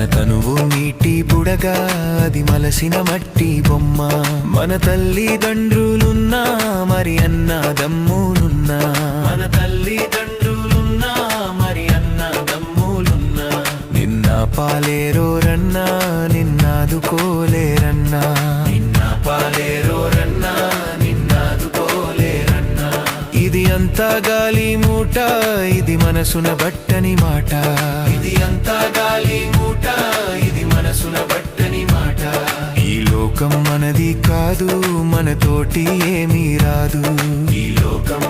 మన తనువు నీటి బుడగా అది మలసిన మట్టి బొమ్మ మన తల్లిదండ్రులున్నా మరి అన్నదమ్ములున్నా మన తల్లిదండ్రులున్నా మరి అన్నదమ్ములున్నా నిన్న పాలేరోరన్నా నిన్నాదుకోలేరన్నా నిన్న పాలేరోరన్నా నిన్నాదుకోలేరన్నా ఇది అంతా గాలి మూట ఇది మనసున బట్టని మాట ఇది అంతా గాలి మూట ఇది మనసున బట్టని మాట ఈ లోకం మనది కాదు మనతోటి ఏమీ రాదు ఈ లోకం